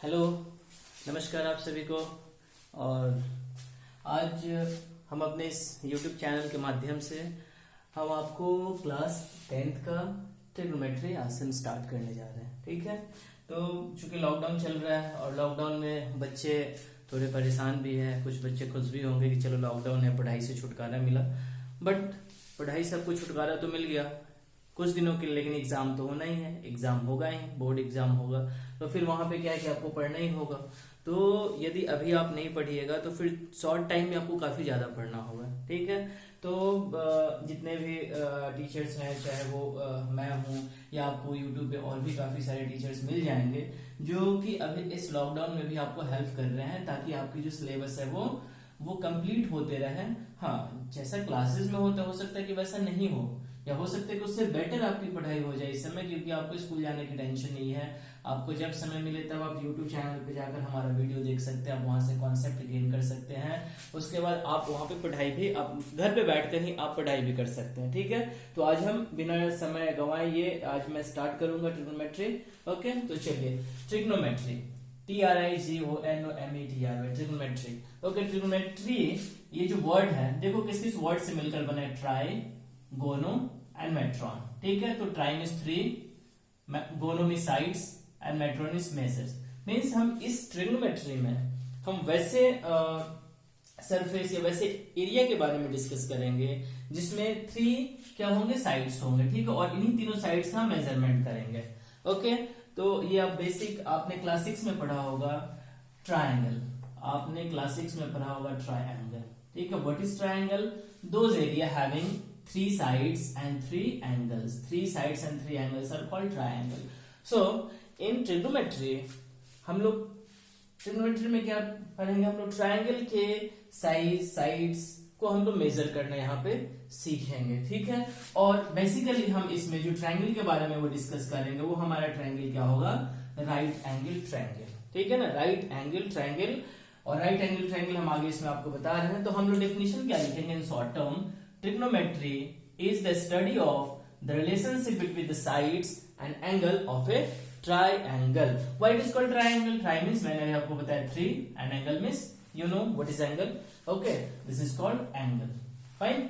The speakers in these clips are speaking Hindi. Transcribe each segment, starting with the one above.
हेलो, नमस्कार आप सभी को। और आज हम अपने इस YouTube चैनल के माध्यम से हम आपको क्लास 10th का ट्रिग्नोमेट्री आज से हम स्टार्ट करने जा रहे हैं। ठीक है, तो चूंकि लॉकडाउन चल रहा है और लॉकडाउन में बच्चे थोड़े परेशान भी हैं, कुछ बच्चे खुश भी होंगे कि चलो लॉकडाउन है, पढ़ाई से छुटकारा मिला। बट पढ़ाई से आपको छुटकारा तो मिल गया कुछ दिनों के लिए, लेकिन एग्जाम तो होना ही है, एग्जाम होगा ही, बोर्ड एग्जाम होगा, तो फिर वहां पे क्या है कि आपको पढ़ना ही होगा। तो यदि अभी आप नहीं पढ़िएगा तो फिर शॉर्ट टाइम में आपको काफी ज्यादा पढ़ना होगा। ठीक है, तो जितने भी टीचर्स हैं, चाहे वो मैं हूँ या आपको यूट्यूब पे और भी काफी सारे टीचर्स मिल जाएंगे जो कि अभी इस लॉकडाउन में भी आपको हेल्प कर रहे हैं, ताकि आपकी जो सिलेबस है वो कंप्लीट होते रहे। हाँ, जैसा क्लासेस में होता हो सकता है कि वैसा नहीं हो, या हो सकता है कि उससे बेटर आपकी पढ़ाई हो जाए इस समय, क्योंकि आपको स्कूल जाने की टेंशन नहीं है। आपको जब समय मिले तब आप YouTube चैनल पे जाकर हमारा वीडियो देख सकते हैं, आप वहां से कॉन्सेप्ट गेन कर सकते हैं। उसके बाद आप वहां पे पढ़ाई भी, आप घर पे बैठकर ही आप पढ़ाई भी कर सकते हैं। ठीक है, तो आज हम बिना समय गंवाए ये आज मैं स्टार्ट करूंगा ट्रिग्नोमेट्री। ओके, तो चलिए trigonometry, TRIGONOMETRY, trigonometry. Okay, trigonometry ये जो वर्ड है, देखो किस किस वर्ड से मिलकर बना है, ट्राई, गोनो एंड मेट्रॉन। ठीक है, तो try means 3, gono means sides and metron means measures. Means हम इस ट्रिग्नोमेट्री में हम वैसे सरफेस या वैसे एरिया के बारे में डिस्कस करेंगे जिसमें 3 क्या होंगे, साइड्स होंगे। ठीक है, और इन्हीं तीनों साइड्स का मेजरमेंट करेंगे। ओके, तो ये आप बेसिक आपने क्लास 6 में पढ़ा होगा ट्रायंगल, आपने क्लास 6 में पढ़ा होगा ट्रायंगल। ठीक है, what is triangle? Those area having 3 sides and 3 angles. 3 sides and 3 angles are called triangle. So in trigonometry हम लोग ट्रिग्नोमेट्री में क्या पढ़ेंगे, हम लोग ट्रायंगल के साइड्स को हम लोग मेजर करना यहाँ पे सीखेंगे। ठीक है, और बेसिकली हम इसमें जो ट्रायंगल के बारे में वो डिस्कस करेंगे, वो हमारा ट्रायंगल क्या होगा, राइट एंगल ट्रायंगल। ठीक है ना, राइट एंगल ट्रायंगल। और राइट एंगल ट्रायंगल हम आगे इसमें आपको बता रहे हैं। तो हम लोग डेफिनेशन क्या लिखेंगे in short term? Trigonometry is the study of the relationship between the sides and angle of a triangle. Why it is called triangle? Tri means मैंने आपको बताया 3 and angle means you know what is angle. Okay, this is called angle. Fine.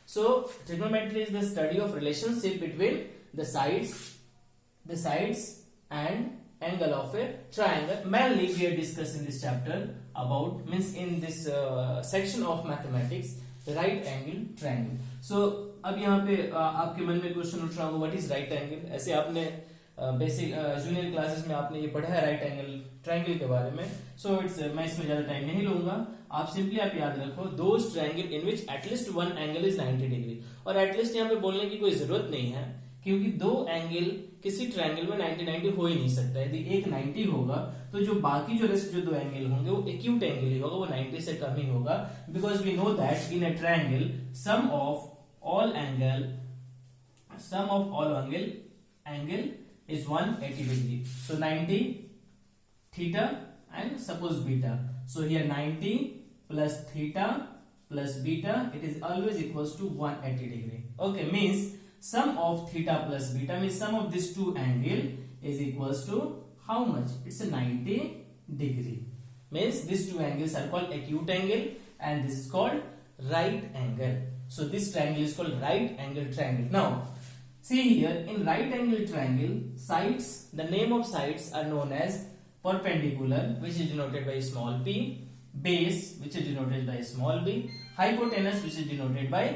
So trigonometry is the study of relationship between the sides and angle of a triangle. Mainly we are discussing this chapter about means in this section of mathematics. Right angle triangle. So अब यहाँ पे आपके मन में क्वेश्चन उठ रहा होगा, व्हाट इज राइट एंगल? ऐसे आपने बेसिक जूनियर क्लासेस में आपने ये पढ़ा है राइट एंगल ट्रायंगल के बारे में। सो इट्स मैं इसमें ज्यादा टाइम नहीं लूंगा। आप सिंपली आप याद रखो, those triangle in which at least one angle is 90 degree. और एटलीस्ट यहाँ पे बोलने की कोई जरूरत नहीं है, क्योंकि 2 एंगल किसी ट्रायंगल में 90 हो ही नहीं सकता। यदि एक 90 होगा तो जो बाकी जो रेस्ट जो 2 एंगल होंगे वो एक्यूट एंगल ही होगा, वो 90 से कम ही होगा। Because we know that in a triangle sum of all angle is 180 degree. So 90 theta and suppose beta. So here 90 plus theta plus beta, it is always equals to 180 degree. Okay, means sum of theta plus beta means sum of these 2 angle is equals to how much? It's a 90 degree. Means these 2 angles are called acute angle and this is called right angle. So this triangle is called right angle triangle. Now see here, in right angle triangle, sides, the name of sides are known as perpendicular, which is denoted by small p, base, which is denoted by small b, hypotenuse, which is denoted by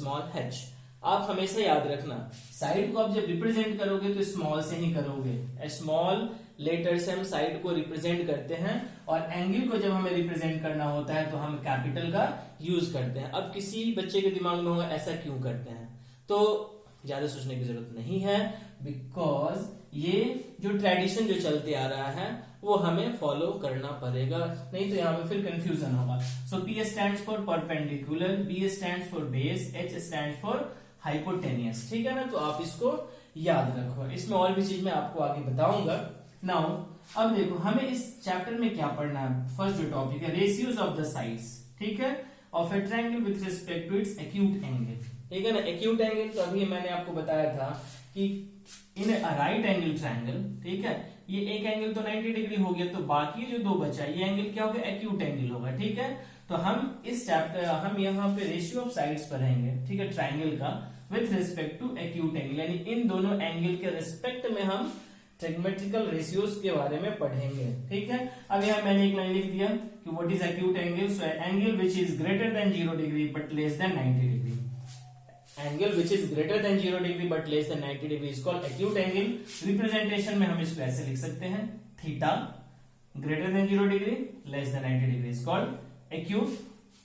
small h. आप हमेशा याद रखना, साइड को आप जब रिप्रेजेंट करोगे तो स्मॉल से ही करोगे, स्मॉल लेटर से हम साइड को रिप्रेजेंट करते हैं, और एंगल को जब हमें रिप्रेजेंट करना होता है तो हम कैपिटल का यूज करते हैं। अब किसी बच्चे के दिमाग में होगा ऐसा क्यों करते हैं, तो ज्यादा सोचने की जरूरत नहीं है, बिकॉज ये जो ट्रेडिशन जो चलते आ रहा है वो हमें फॉलो करना पड़ेगा, नहीं तो यहाँ पे फिर कंफ्यूजन होगा। सो P stands for perpendicular, B stands for base, H stands for hypotenuse. ठीक है ना, तो आप इसको याद रखो। इसमें और भी चीज मैं आपको आगे बताऊंगा। नाउ अब देखो हमें इस चैप्टर में क्या पढ़ना है। फर्स्ट जो टॉपिक है, रेशियोज ऑफ द साइड्स, ठीक है, of a triangle with respect to its acute angle. ठीक है ना, एक्यूट एंगल तो अभी मैंने आपको बताया था कि इन राइट एंगल ट्रायंगल, ठीक है, ये एक एंगल तो 90 डिग्री हो गया, तो बाकी जो दो बचा ये एंगल क्या होगा, एक्यूट एंगल होगा। ठीक है, तो हम इस चैप्टर हम यहाँ पे रेशियो ऑफ साइड्स पढ़ेंगे, ठीक है, ट्राइंगल का with respect to acute angle, यानी इन दोनों एंगल के रिस्पेक्ट में हम ट्रिग्मेट्रिकल रेशियोज के बारे में पढ़ेंगे। ठीक है, अब यहाँ मैंने एक लाइन लिख दिया कि what is acute angle, so angle which is greater than 0 degree but less than 90 degree, angle which is greater than 0 degree but less than 90 degree is called acute angle. Representation में हम इसको ऐसे लिख सकते हैं, theta greater than 0 degree less than 90 degree is called acute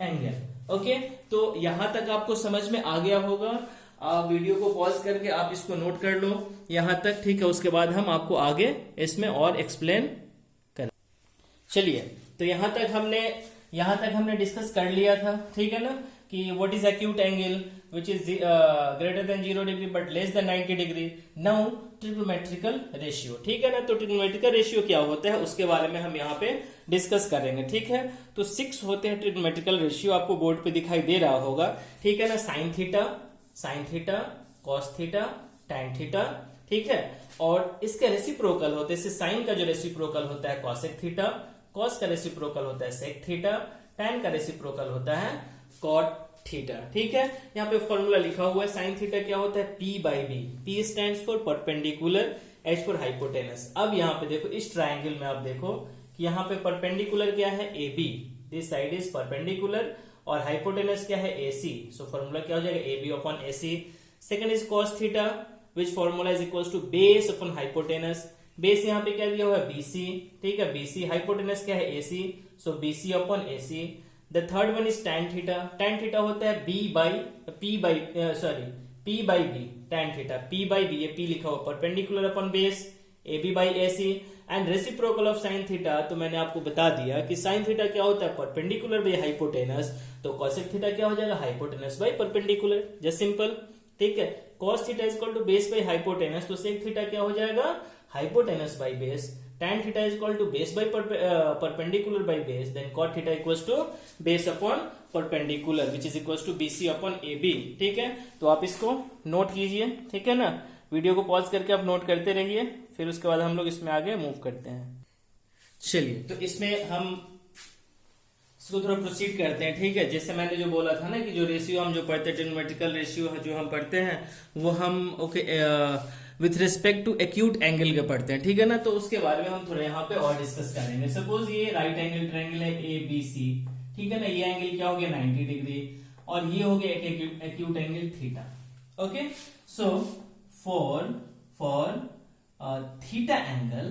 angle. Okay, तो यहां तक आपको समझ में आ गया होगा। वीडियो को पॉज करके आप इसको नोट कर लो यहां तक, ठीक है, उसके बाद हम आपको आगे इसमें और एक्सप्लेन करें। चलिए, तो यहां तक हमने डिस्कस कर लिया था, ठीक है ना, कि what is acute angle which is greater than 0 degree but less than 90 degree. Now trigonometrical ratio, ठीक है ना, तो ट्रिग्नोमेट्रिकल रेशियो क्या होता है उसके बारे में हम यहाँ पे डिस्कस करेंगे। ठीक है, तो 6 होते हैं ट्रिग्नोमेट्रिकल रेशियो, आपको बोर्ड पे दिखाई दे रहा होगा। ठीक है ना, sine theta, cos theta, tan theta, ठीक है, और इसके रेसिप्रोकल होते हैं, साइन का जो रेसिप्रोकल होता है कॉसेक थीटा, कॉस का रेसिप्रोकल होता है सेक थीटा, टैन का रेसिप्रोकल होता है कॉट थीटा। ठीक है, यहाँ पे फॉर्मूला लिखा हुआ है, साइन थीटा क्या होता है, P by B, P stands for perpendicular, H for hypotenuse. अब यहाँ पे देखो इस ट्राइंगल में आप देखो कि यहाँ पे परपेंडिकुलर क्या है, AB, this side is perpendicular, और हाइपोटेनस क्या है, AC, सो फॉर्मूला क्या हो जाएगा, AB upon AC। Second is cos theta, which formula is equal to base upon hypotenuse, base यहाँ पे क्या दिया हुआ है, BC, ठीक है, BC, हाइपोटेनस क्या है, AC, so BC upon AC। The third one is tan theta. Tan theta होता है P by B, tan theta, P by B, ये P लिखा हुआ perpendicular upon base, AB by AC, and reciprocal of sin theta, तो मैंने आपको बता दिया कि sin theta क्या होता है, perpendicular by hypotenuse, तो cosec theta क्या हो जाएगा, hypotenuse by perpendicular, just simple। ठीक है, cos theta is equal to base by hypotenuse, तो sec theta क्या हो जाएगा, hypotenuse by base। tan theta is equal to base by perpendicular by base, then cot theta equals to base upon perpendicular, which is equals to BC upon AB। ठीक है, तो आप इसको नोट कीजिए, ठीक है ना, वीडियो को पॉज करके आप नोट करते रहिए, फिर उसके बाद हम लोग इसमें आगे मूव करते हैं। चलिए, तो इसमें हम इसको थोड़ा प्रोसीड करते हैं। ठीक है, जैसे मैंने जो बोला था ना कि जो रेशियो हम जो पढ़ते हैं, ट्रिग्नोमेट्रिकल रेशियो जो हम पढ़ते हैं वो हम with respect to acute angle के पढ़ते हैं। ठीक है ना, तो उसके बारे में हम थोड़ा यहाँ पे और डिस्कस करेंगे। सपोज ये राइट एंगल ट्रायंगल है ABC, ठीक है ना, ये एंगल क्या हो गया, 90 डिग्री, और ये हो गया एक acute angle theta. Okay, so for theta angle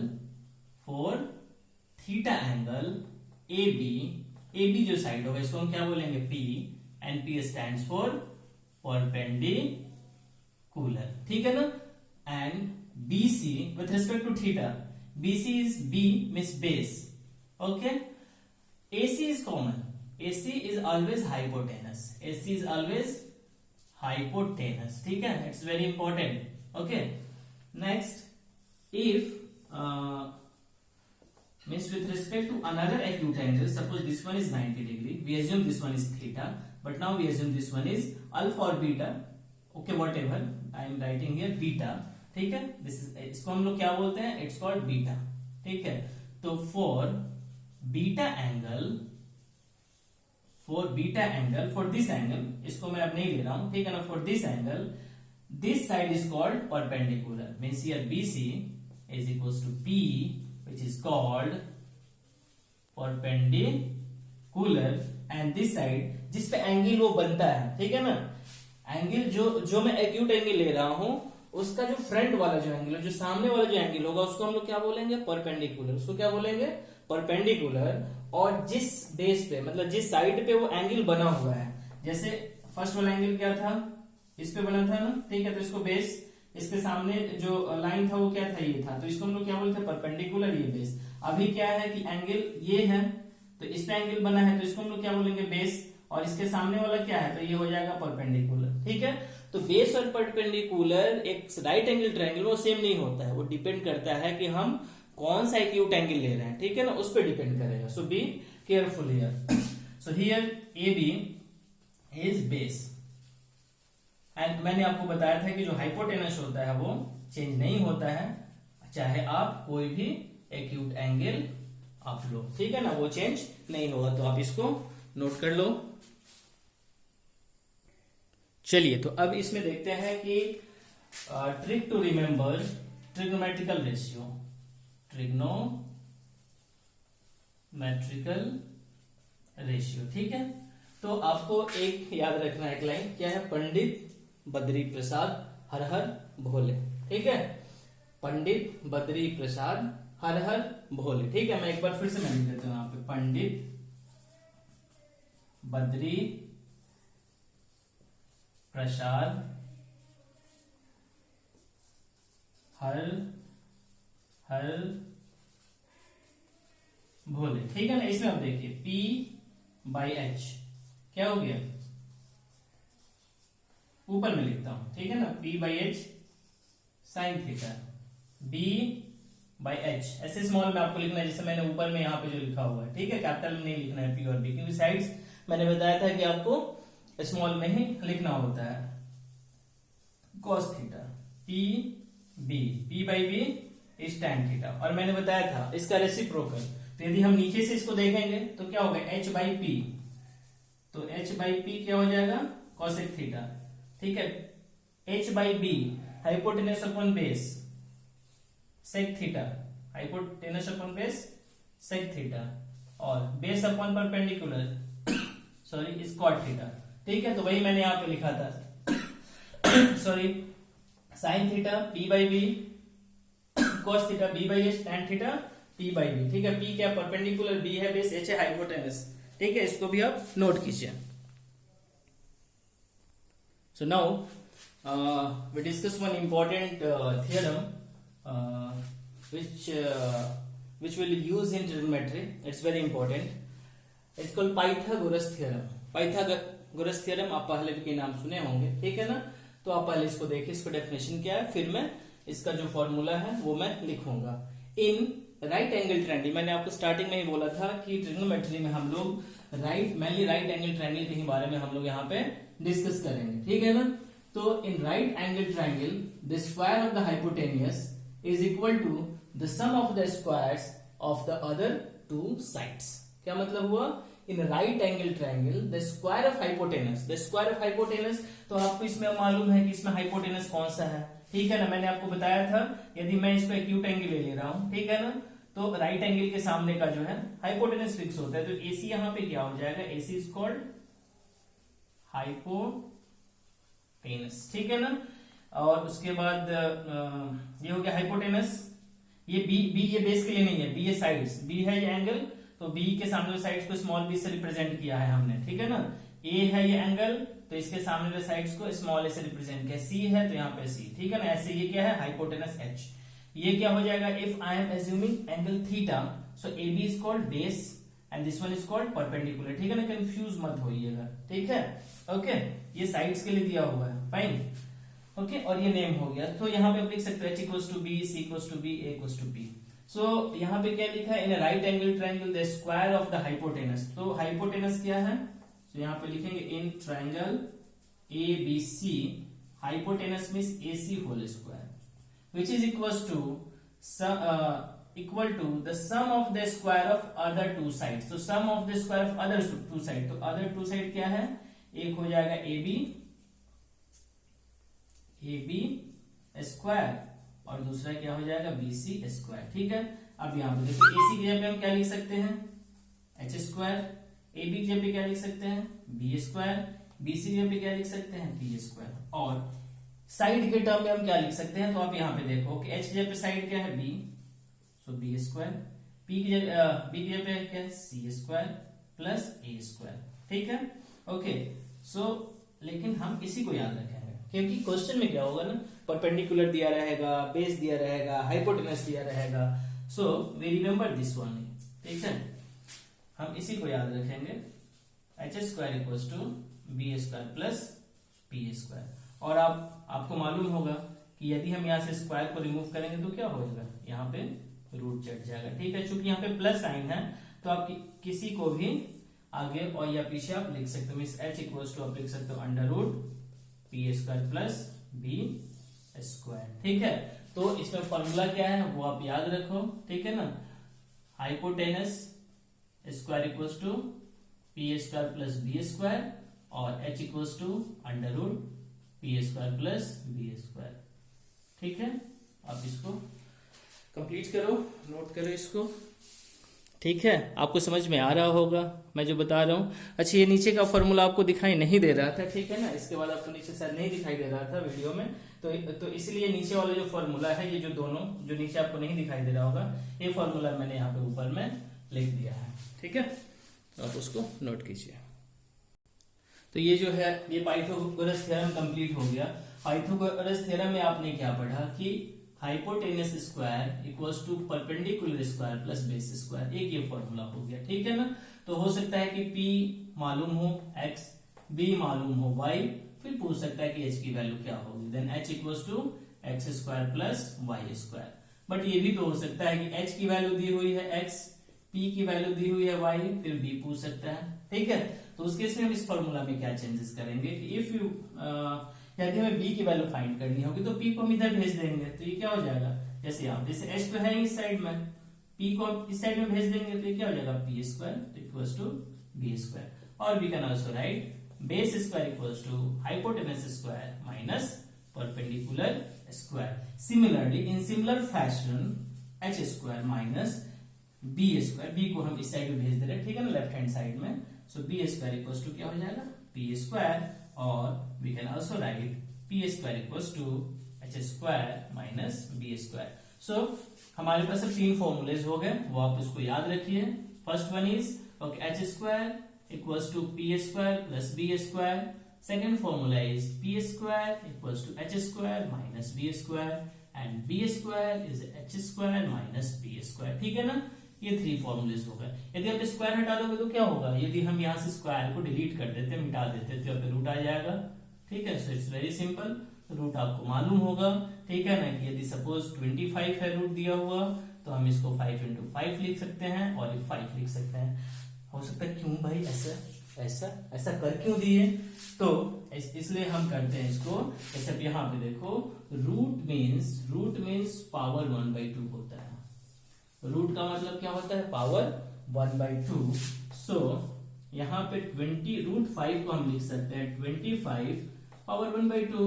AB जो साइड होगा इसको हम क्या बोलेंगे, P, and P stands for perpendicular. ठीक है ना, and BC with respect to theta, BC is B means base, okay, AC is common, AC is always hypotenuse, ठीक है, it's very important। okay, next if means with respect to another acute angle, suppose this one is 90 degree, we assume this one is theta, but now we assume this one is alpha or beta, okay, whatever I am writing here beta, ठीक है, इसको हम लोग क्या बोलते हैं, इट्स कॉल्ड बीटा। ठीक है, तो for beta angle for this angle, इसको मैं अब नहीं ले रहा हूं, ठीक है ना, for this angle this side is called perpendicular, means here BC is equals to P which is called perpendicular, and this side जिस पे एंगल वो बनता है, ठीक है ना, एंगल जो मैं एक्यूट एंगल ले रहा हूं उसका जो फ्रंट वाला जो एंगल है, जो सामने वाला जो एंगल होगा उसको हम लोग क्या बोलेंगे, परपेंडिकुलर, उसको क्या बोलेंगे, परपेंडिकुलर। और जिस बेस पे मतलब जिस साइड पे वो एंगल बना हुआ है, जैसे फर्स्ट वाला एंगल क्या था, इस पे बना था ना, ठीक है, तो इसको बेस, इसके सामने जो लाइन था वो क्या था, ये था, तो इसको हम लोग क्या बोलते हैं, परपेंडिकुलर, ये बेस। अभी क्या है कि एंगल ये है, तो इस पे एंगल बना है, तो इसको हम लोग क्या बोलेंगे, बेस, और इसके सामने वाला क्या है, तो ये हो जाएगा परपेंडिकुलर। ठीक है, तो बेस और परपेंडिकुलर एक राइट एंगल ट्रायंगल वो सेम नहीं होता है, वो डिपेंड करता है कि हम कौन सा एक्यूट एंगल ले रहे हैं। ठीक है ना, उस पर डिपेंड करेगा, so be careful here. So here AB is base, and मैंने आपको बताया था कि जो हाइपोटेनस होता है वो चेंज नहीं होता है, चाहे आप कोई भी एक्यूट एंगल आप लो, ठीक है ना, वो चेंज नहीं होगा, तो आप इसको नोट कर लो। चलिए तो अब इसमें देखते हैं कि trick to remember trigonometrical ratio, trigonometrical ratio, ठीक है। तो आपको एक याद रखना है, एक लाइन क्या है, पंडित बद्री प्रसाद हर हर भोले, ठीक है, पंडित बद्री प्रसाद हर हर भोले, ठीक है। मैं एक बार फिर से मैं लिख देता हूं यहाँ पे, पंडित बद्री प्रसाद हर हर भोले, ठीक है ना। इसमें आप देखिए P/H क्या हो गया, ऊपर में लिखता हूं, ठीक है ना, P/H साइन थीटा, B/H ऐसे स्मॉल में आपको लिखना है, जैसे मैंने ऊपर में यहाँ पे जो लिखा हुआ है, ठीक है, कैपिटल में नहीं लिखना है P और B, क्योंकि साइड्स मैंने बताया था कि आपको स्मॉल में ही लिखना होता है। cos theta P/B is tan theta, और मैंने बताया था इसका रेसिप्रोकल, तो यदि हम नीचे से इसको देखेंगे तो क्या होगा, H/P, तो H/P क्या हो जाएगा, cosec थीटा, ठीक है। H/B hypotenuse upon base sec theta, hypotenuse upon base sec theta, और base upon perpendicular sorry squat theta, ठीक है। तो वही मैंने यहाँ पे लिखा था sorry, sine theta P/B, cos theta B/H, tan theta P/B, ठीक है। P क्या परपेंडिकुलर, B है बेस, H है हाइपोटेनस, ठीक है, इसको भी आप नोट कीजिए। So now we discuss one important theorem which will use in trigonometry. It's very important. It's called Pythagoras theorem. Pythagoras theorem आप पहले भी नाम सुने होंगे, ठीक है ना। तो आप पहले इसको देखिए, इसको डेफिनेशन क्या है, फिर मैं इसका जो फॉर्मूला है वो मैं लिखूंगा। इन राइट एंगल ट्रायंगल, मैंने आपको स्टार्टिंग में ही बोला था कि ट्रिग्नोमेट्री में हम लोग मेनली राइट एंगल ट्रायंगल के ही बारे में हम लोग यहाँ पे डिस्कस करेंगे, ठीक है ना। तो in right angle triangle the square of the hypotenuse is equal to the sum of the squares of the other two sides. क्या मतलब हुआ, in right angle triangle the square of hypotenuse, the square of hypotenuse, तो आपको इसमें मालूम है कि इसमें हाइपोटेनस कौन सा है, ठीक है ना। मैंने आपको बताया था यदि मैं इसको एक्यूट एंगल ले रहा हूं, ठीक है ना, तो राइट एंगल के सामने का जो है हाइपोटेनस फिक्स होता है, तो AC यहां पे क्या हो जाएगा, AC इज कॉल्ड हाइपोटेनस, ठीक है ना। और उसके बाद ये हो गया हाइपोटेनस, ये बी ये बेस के लिए नहीं है, बी ये साइड्स, बी है ये एंगल, तो बी के सामने साइड्स को स्मॉल बी से रिप्रेजेंट किया है हमने, ठीक है ना। ए है ये एंगल, तो इसके सामने वाले साइड्स को स्मॉल ए से रिप्रेजेंट किया, सी है तो यहाँ पे सी, ठीक है ना। ऐसे ये क्या है, हाइपोटेनस H। ये क्या हो जाएगा, if I am assuming angle theta, so A B is called base and this one is called perpendicular, ठीक है ना, कंफ्यूज मत होइएगा, ठीक है, ओके। ये साइड्स के लिए दिया हुआ है, फाइन, ओके। और ये नेम हो गया, तो यहाँ पे आप लिख सकते हो H equals to B, C equals to B, A equals to B. So यहाँ पे क्या लिखा है, in right angle triangle the square of the hypotenuse, तो हाइपोटेनस क्या है, तो यहाँ पे लिखेंगे in triangle ABC, hypotenuse means AC whole square, which is equal to the sum of the square of other two sides, तो sum of the square of other two side, तो other two side क्या है, एक हो जाएगा AB स्क्वायर और दूसरा क्या हो जाएगा BC स्क्वायर, ठीक है। अब यहाँ पे देखिए AC की जगह पे हम क्या लिख सकते हैं, H स्क्वायर, AB की जगह पे क्या लिख सकते हैं, B स्क्वायर, BC की जगह पे क्या लिख सकते हैं, B स्क्वायर, और साइड के टर्म में हम क्या लिख सकते हैं, तो आप यहाँ पे देखो कि H की जगह पे साइड क्या है, B, सो B स्क्वायर, B की जगह पे क्या है, C square plus A square, ठीक है, ओके। सो लेकिन हम इसी को याद रखेंगे, क्योंकि क्वेश्चन में क्या होगा ना, परपेंडिकुलर दिया रहेगा, बेस दिया रहेगा, हाइपोटेनस दिया रहेगा, so we remember this one, ठीक है, हम इसी को याद रखेंगे, H square equals to B square plus P square. और आपको मालूम होगा कि यदि हम यहाँ से स्क्वायर को रिमूव करेंगे तो क्या हो जाएगा, यहाँ पे रूट चढ़ जाएगा, ठीक है। चूंकि यहाँ पे प्लस साइन है तो आप किसी को भी आगे और या पीछे आप लिख सकते हो, मींस H इक्वल्स टू आप लिख सकते हो under root P square plus B square, ठीक है। तो इसमें फॉर्मूला क्या है वो आप याद रखो, ठीक है ना। Hypotenuse square equals to P square plus B square और h equals to under root P square plus B square. ठीक है, आप इसको कंप्लीट करो, नोट करो इसको। ठीक है, आपको समझ में आ रहा होगा मैं जो बता रहा हूँ। अच्छा, ये नीचे का फॉर्मूला आपको दिखाई नहीं दे रहा था, ठीक है ना, इसके बाद आपको नीचे शायद नहीं दिखाई दे रहा था वीडियो में, तो इसलिए नीचे वाला जो फॉर्मूला है, ये जो दोनों जो नीचे आपको नहीं दिखाई दे रहा होगा, ये फॉर्मूला मैंने यहाँ पे ऊपर में लिख दिया है। ठीक है, तो आप उसको नोट कीजिए। तो ये जो है ये पाइथागोरस थ्योरम कंप्लीट हो गया। पाइथागोरस थ्योरम में आपने क्या पढ़ा कि hypotenuse square equals to perpendicular square plus base square, एक ये फॉर्मूला हो गया। ठीक है ना, तो हो सकता है कि P मालूम हो x, B मालूम हो y, फिर पूछ सकता है कि h की वैल्यू क्या होगी, then h equals to x square plus y square. But ये भी तो हो सकता है कि h की वैल्यू दी हुई है x, P की वैल्यू दी हुई है y, फिर B पूछ सकता है। ठीक है, तो उस केस में हम इस फॉर्मूला में क्या चेंजेस करेंगे कि इफ यू यदि हमें b की वैल्यू फाइंड करनी होगी तो p को हम इधर भेज देंगे, तो ये क्या हो जाएगा, जैसे यहाँ जैसे h तो है इस साइड में, p को इस साइड में भेज देंगे तो ये क्या हो जाएगा p square equals to b square. और we can also write base square equals to hypotenuse square minus perpendicular square. Similarly in similar fashion h square minus b square, b को हम इस साइड में भेज दे रहे हैं, ठीक है ना, लेफ्ट हैंड साइड में, सो b स्क्वायर इक्वल्स टू क्या हो जाएगा p स्क्वायर, और we can also write p square equals to h square minus b square। so हमारे पास अब तीन फॉर्मूलेज हो गए, वो आप इसको याद रखिए। First one is okay h square equals to p square plus b square। second formula is p square equals to h square minus b square and b square is h square minus b square। ठीक है ना, ये थ्री फॉर्मूलेज हो गए। यदि आप स्क्वायर हटा दोगे तो क्या होगा, यदि हम यहाँ से स्क्वायर को डिलीट कर देते, मिटा देते, तो यहाँ पे रूट आ जाएगा। ठीक है, so it's very simple, root आपको मालूम होगा। ठीक है ना, कि यदि सपोज 25 है रूट दिया हुआ, तो हम इसको 5 into 5 लिख सकते हैं और 5 लिख सकते हैं। हो सकता है क्यों भाई ऐसा कर क्यों दिए, तो इसलिए हम करते हैं इसको, जैसे यहाँ पे देखो रूट मीन्स पावर 1/2 होता है। रूट का मतलब क्या होता है, पावर 1/2। सो यहाँ पे 20 रूट 5 को हम लिख सकते हैं 25 पावर 1/2।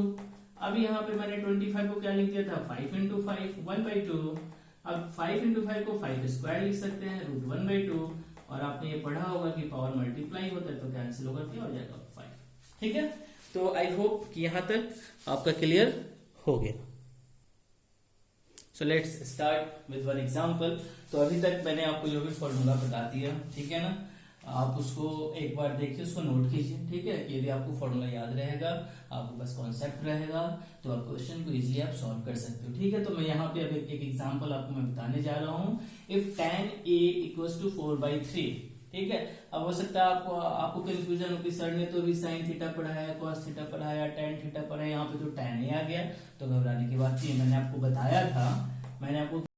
अब यहाँ पे मैंने 25 को क्या लिख दिया था, 5 into 5 1/2। अब 5 into 5 को 5 स्क्वायर लिख सकते हैं रूट 1/2, और आपने ये पढ़ा होगा कि पावर मल्टीप्लाई होता है तो कैंसिल होगा, क्या हो जाएगा 5। ठीक है, तो आई होप कि यहाँ तक आपका क्लियर हो गया। So let's start with one example. तो अभी तक मैंने आपको जो भी फॉर्मूला बता दिया, ठीक है ना, आप उसको एक बार देखिए, उसको नोट कीजिए। ठीक है, यदि आपको फॉर्मूला याद रहेगा, आपको बस कॉन्सेप्ट रहेगा, तो आप क्वेश्चन को इजीली आप सॉल्व कर सकते हो। ठीक है, तो मैं यहाँ पे अब एक एग्जांपल आपको मैं बताने जा रहा हूँ। If tan a equals to 4/3। ठीक है, अब हो सकता है आपको कंफ्यूजन हो कि सर ने तो भी साइन थीटा पढ़ाया, कॉस थीटा पढ़ाया, tan थीटा पढ़ाया, यहाँ पे तो tan a आ गया, तो घबराने की बात नहीं है। मैंने आपको बताया था, मैंने आपको